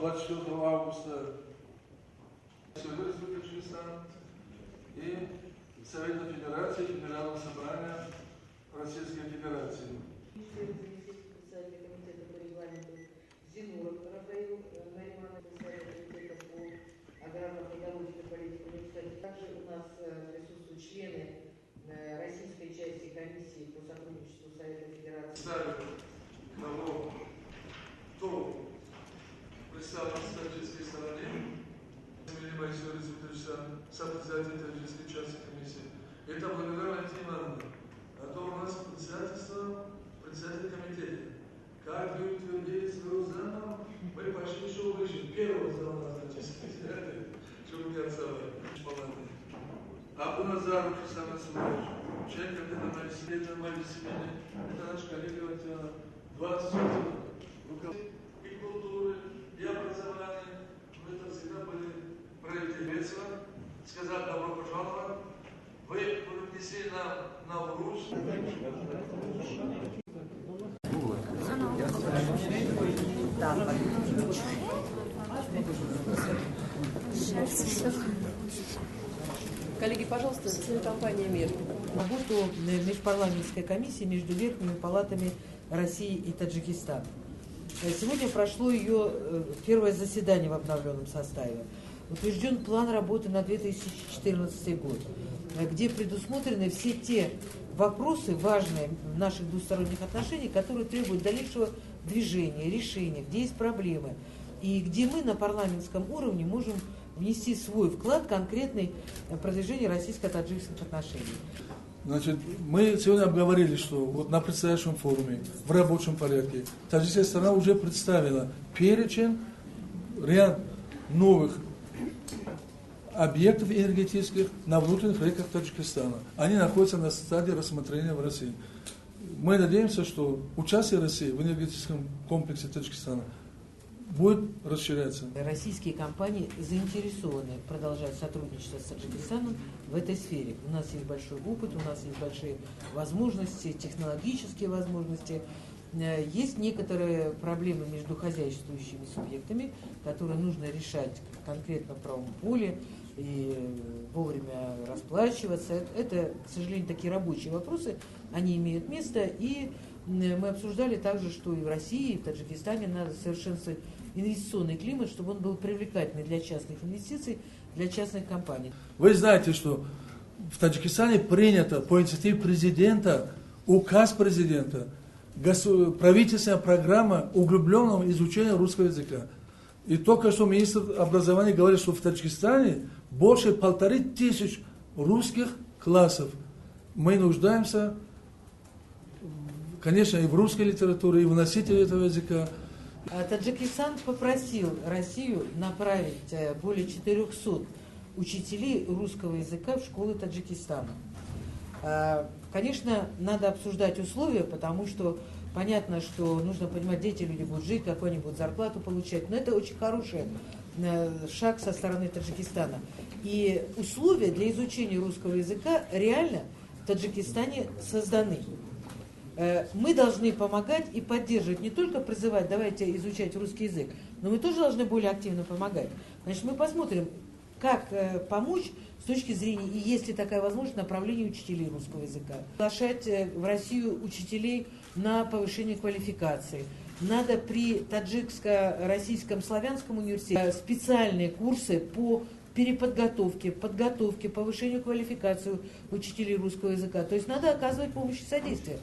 24 августа Республики Таджикистан и Совета Федерации, Федерального собрания Российской Федерации. Также у нас присутствуют члены российской части комиссии по сотрудничеству Совета Федерации. Того, кто представлен с таджикской стороны, сопредседатель таджикской части комиссии. Это благодаря Валентине Ивановне. А то у нас председатель комитета. Как вы утвердили своего зама, мы пошли еще выше. Первого зама назначили, чтобы не отставали. А у нас за руки Александр Самарович, член комитета Малисимени, это наш коллега, 20 руководителей и культуры, и образования. Мы это всегда были приветствия, сказать добро пожаловать. Вы принесли нам Навруз. Коллеги, пожалуйста, телекомпания «Мир». Работу межпарламентской комиссии между верхними палатами России и Таджикистана. Сегодня прошло ее первое заседание в обновленном составе. Утвержден план работы на 2014 год, где предусмотрены все те вопросы, важные в наших двусторонних отношениях, которые требуют дальнейшего движения, решения, где есть проблемы, и где мы на парламентском уровне можем внести свой вклад конкретный в продвижение российско-таджикских отношений. Значит, мы сегодня обговорили, что вот на предстоящем форуме в рабочем порядке таджикская сторона уже представила перечень, ряд новых объектов энергетических на внутренних реках Таджикистана. Они находятся на стадии рассмотрения в России. Мы надеемся, что участие России в энергетическом комплексе Таджикистана будет расширяться. Российские компании заинтересованы продолжать сотрудничество с Таджикистаном в этой сфере. У нас есть большой опыт, у нас есть большие возможности, технологические возможности. Есть некоторые проблемы между хозяйствующими субъектами, которые нужно решать конкретно в правом поле и вовремя расплачиваться. Это, к сожалению, такие рабочие вопросы, они имеют место. И мы обсуждали также, что и в России, и в Таджикистане надо совершенствовать инвестиционный климат, чтобы он был привлекательный для частных инвестиций, для частных компаний. Вы знаете, что в Таджикистане принято по инициативе президента, указ президента, правительственная программа углубленного изучения русского языка. И только что министр образования говорит, что в Таджикистане больше 1500 русских классов. Мы нуждаемся, конечно, и в русской литературе, и в носителе этого языка. Таджикистан попросил Россию направить более 400 учителей русского языка в школы Таджикистана. Конечно, надо обсуждать условия, потому что понятно, что нужно понимать, где эти люди будут жить, какую они будут зарплату получать. Но это очень хороший шаг со стороны Таджикистана. И условия для изучения русского языка реально в Таджикистане созданы. Мы должны помогать и поддерживать, не только призывать, давайте изучать русский язык, но мы тоже должны более активно помогать. Значит, мы посмотрим, как помочь с точки зрения, и есть ли такая возможность, направления учителей русского языка. Приглашать в Россию учителей на повышение квалификации. Надо при Таджикско-Российском славянском университете специальные курсы по переподготовке, подготовке, повышению квалификации учителей русского языка. То есть надо оказывать помощь и содействие.